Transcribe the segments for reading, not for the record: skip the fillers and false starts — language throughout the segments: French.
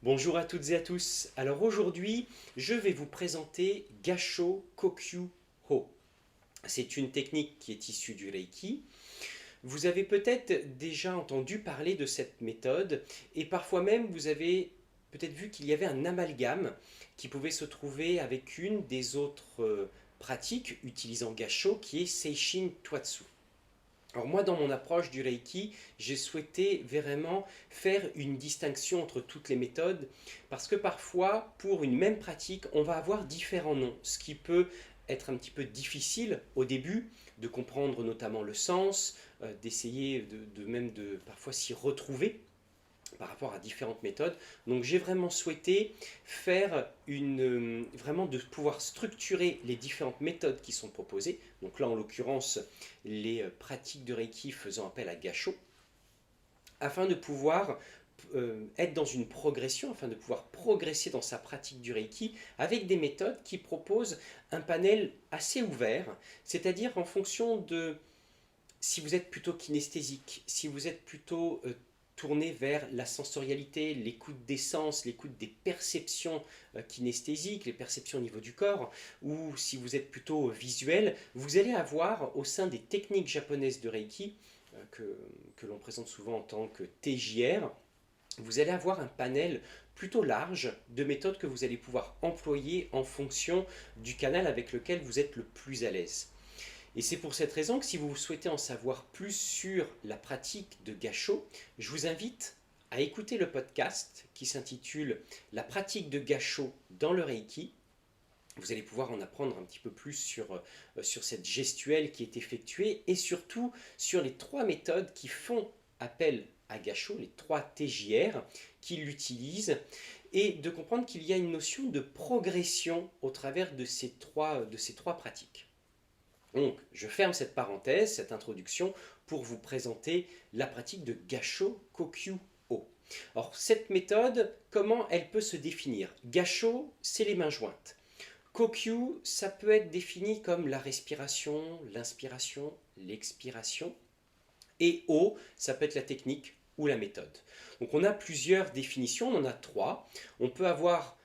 Bonjour à toutes et à tous. Alors aujourd'hui, je vais vous présenter Gassho Kokyu Ho. C'est une technique qui est issue du Reiki. Vous avez peut-être déjà entendu parler de cette méthode et parfois même vous avez peut-être vu qu'il y avait un amalgame qui pouvait se trouver avec une des autres pratiques utilisant Gassho qui est Seishin Twatsu. Alors moi, dans mon approche du Reiki, j'ai souhaité vraiment faire une distinction entre toutes les méthodes parce que parfois, pour une même pratique, on va avoir différents noms, ce qui peut être un petit peu difficile au début de comprendre notamment le sens, d'essayer de parfois s'y retrouver par rapport à différentes méthodes. Donc j'ai vraiment souhaité faire vraiment de pouvoir structurer les différentes méthodes qui sont proposées. Donc là en l'occurrence les pratiques de Reiki faisant appel à Gassho, afin de pouvoir être dans une progression, afin de pouvoir progresser dans sa pratique du Reiki avec des méthodes qui proposent un panel assez ouvert, c'est-à-dire en fonction de si vous êtes plutôt kinesthésique, si vous êtes plutôt tourné vers la sensorialité, l'écoute des sens, l'écoute des perceptions kinesthésiques, les perceptions au niveau du corps, ou si vous êtes plutôt visuel, vous allez avoir au sein des techniques japonaises de Reiki, que l'on présente souvent en tant que TJR, vous allez avoir un panel plutôt large de méthodes que vous allez pouvoir employer en fonction du canal avec lequel vous êtes le plus à l'aise. Et c'est pour cette raison que si vous souhaitez en savoir plus sur la pratique de Gassho, je vous invite à écouter le podcast qui s'intitule La pratique de Gassho dans le Reiki. Vous allez pouvoir en apprendre un petit peu plus sur cette gestuelle qui est effectuée et surtout sur les trois méthodes qui font appel à Gassho, les trois TJR qui l'utilisent, et de comprendre qu'il y a une notion de progression au travers de ces trois pratiques. Donc, je ferme cette parenthèse, cette introduction, pour vous présenter la pratique de Gassho Kokyu Ho. Alors, cette méthode, comment elle peut se définir? Gassho, c'est les mains jointes. Kokyu, ça peut être défini comme la respiration, l'inspiration, l'expiration. Et Ho, ça peut être la technique ou la méthode. Donc, on a plusieurs définitions, on en a trois. On peut avoir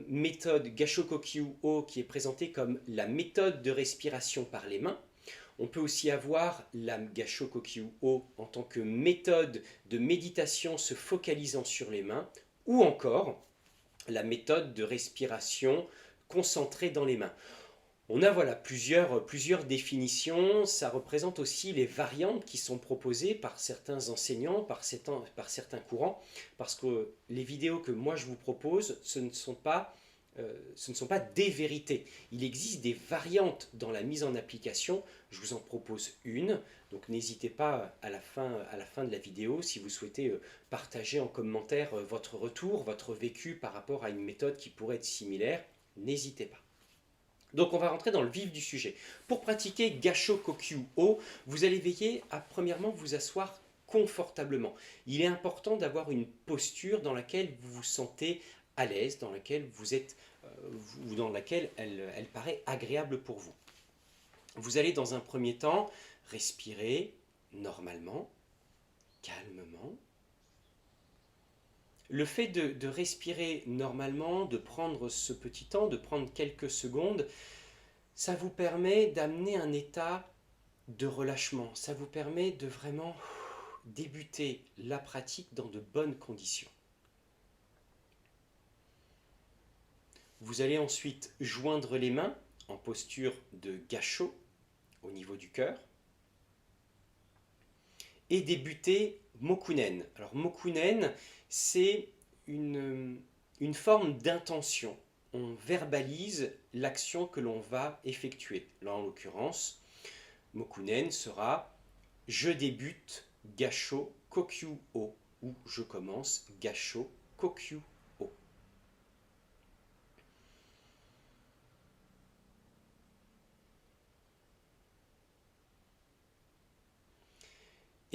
méthode Gassho Kokyu Ho qui est présentée comme la méthode de respiration par les mains. On peut aussi avoir la Gassho Kokyu Ho en tant que méthode de méditation se focalisant sur les mains, ou encore la méthode de respiration concentrée dans les mains. On a voilà plusieurs définitions, ça représente aussi les variantes qui sont proposées par certains enseignants, par certains courants, parce que les vidéos que moi je vous propose, ce ne sont pas des vérités. Il existe des variantes dans la mise en application, je vous en propose une, donc n'hésitez pas à la fin de la vidéo, si vous souhaitez partager en commentaire votre retour, votre vécu par rapport à une méthode qui pourrait être similaire, n'hésitez pas. Donc on va rentrer dans le vif du sujet. Pour pratiquer Gassho Kokyu Ho, vous allez veiller à premièrement vous asseoir confortablement. Il est important d'avoir une posture dans laquelle vous vous sentez à l'aise, dans laquelle vous êtes ou dans laquelle elle paraît agréable pour vous. Vous allez dans un premier temps respirer normalement, calmement. Le fait de respirer normalement, de prendre ce petit temps, de prendre quelques secondes, ça vous permet d'amener un état de relâchement. Ça vous permet de vraiment débuter la pratique dans de bonnes conditions. Vous allez ensuite joindre les mains en posture de Gassho au niveau du cœur et débuter Mokunen. Alors Mokunen, c'est une forme d'intention. On verbalise l'action que l'on va effectuer. Là, en l'occurrence, Mokunen sera je débute Gassho Kokyu Ho ou je commence Gassho Kokyu Ho.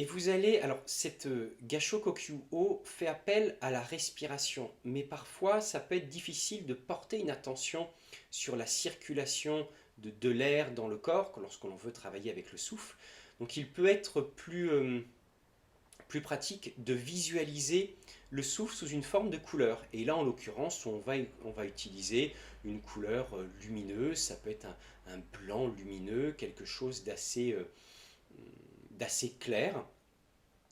Et vous allez, alors cette Gassho Kokyu Ho fait appel à la respiration, mais parfois ça peut être difficile de porter une attention sur la circulation de l'air dans le corps lorsqu'on veut travailler avec le souffle. Donc il peut être plus pratique de visualiser le souffle sous une forme de couleur. Et là, en l'occurrence, on va utiliser une couleur lumineuse, ça peut être un blanc lumineux, quelque chose d'assez clair.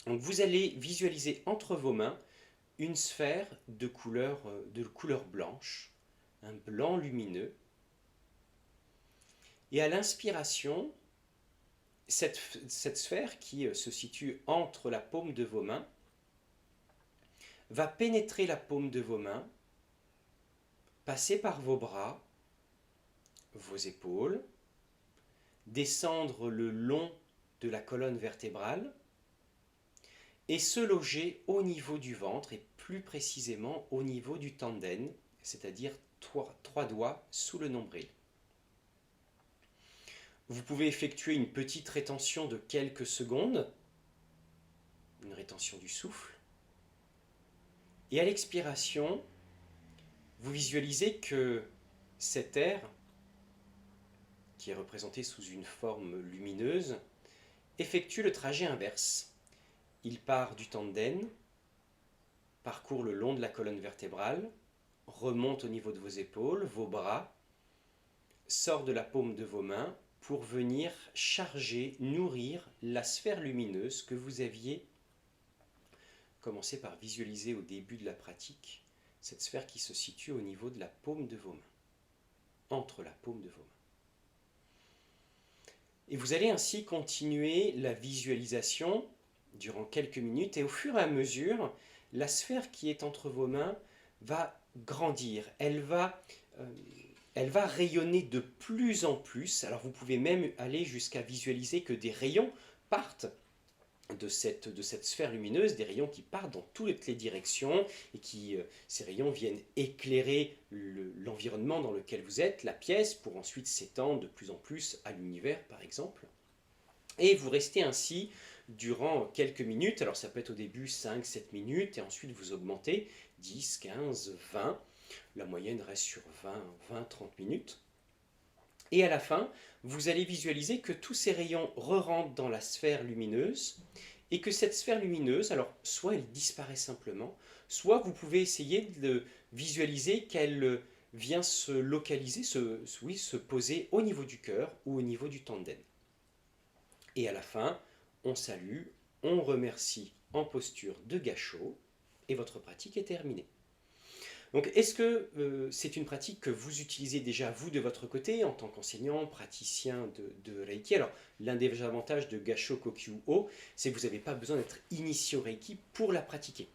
Donc vous allez visualiser entre vos mains une sphère de couleur blanche, un blanc lumineux. Et à l'inspiration, cette sphère qui se situe entre la paume de vos mains va pénétrer la paume de vos mains, passer par vos bras, vos épaules, descendre le long de la colonne vertébrale et se loger au niveau du ventre et plus précisément au niveau du tanden, c'est-à-dire trois doigts sous le nombril. Vous pouvez effectuer une petite rétention de quelques secondes, une rétention du souffle. Et à l'expiration, vous visualisez que cet air, qui est représenté sous une forme lumineuse, effectue le trajet inverse. Il part du tanden, parcourt le long de la colonne vertébrale, remonte au niveau de vos épaules, vos bras, sort de la paume de vos mains pour venir charger, nourrir la sphère lumineuse que vous aviez commencé par visualiser au début de la pratique, cette sphère qui se situe au niveau de la paume de vos mains, entre la paume de vos mains. Et vous allez ainsi continuer la visualisation durant quelques minutes et au fur et à mesure, la sphère qui est entre vos mains va grandir, elle va rayonner de plus en plus. Alors vous pouvez même aller jusqu'à visualiser que des rayons partent de cette sphère lumineuse, des rayons qui partent dans toutes les directions et ces rayons viennent éclairer l'environnement dans lequel vous êtes, la pièce, pour ensuite s'étendre de plus en plus à l'univers par exemple. Et vous restez ainsi durant quelques minutes, alors ça peut être au début 5-7 minutes et ensuite vous augmentez 10, 15, 20, la moyenne reste sur 20-30 minutes. Et à la fin, vous allez visualiser que tous ces rayons re-rentrent dans la sphère lumineuse et que cette sphère lumineuse, alors soit elle disparaît simplement, soit vous pouvez essayer de visualiser qu'elle vient se localiser, se poser au niveau du cœur ou au niveau du tanden. Et à la fin, on salue, on remercie en posture de gâchot et votre pratique est terminée. Donc, est-ce que c'est une pratique que vous utilisez déjà, vous, de votre côté, en tant qu'enseignant, praticien de Reiki? Alors, l'un des avantages de Gassho Kokyu-ho, c'est que vous n'avez pas besoin d'être initié au Reiki pour la pratiquer.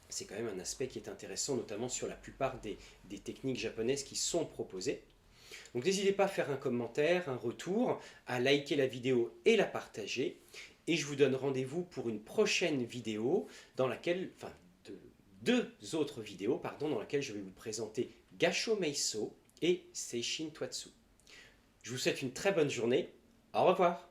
C'est quand même un aspect qui est intéressant, notamment sur la plupart des techniques japonaises qui sont proposées. Donc, n'hésitez pas à faire un commentaire, un retour, à liker la vidéo et la partager. Et je vous donne rendez-vous pour une prochaine vidéo dans laquelle... deux autres vidéos dans lesquelles je vais vous présenter Gassho Meiso et Seishin Twatsu. Je vous souhaite une très bonne journée. Au revoir.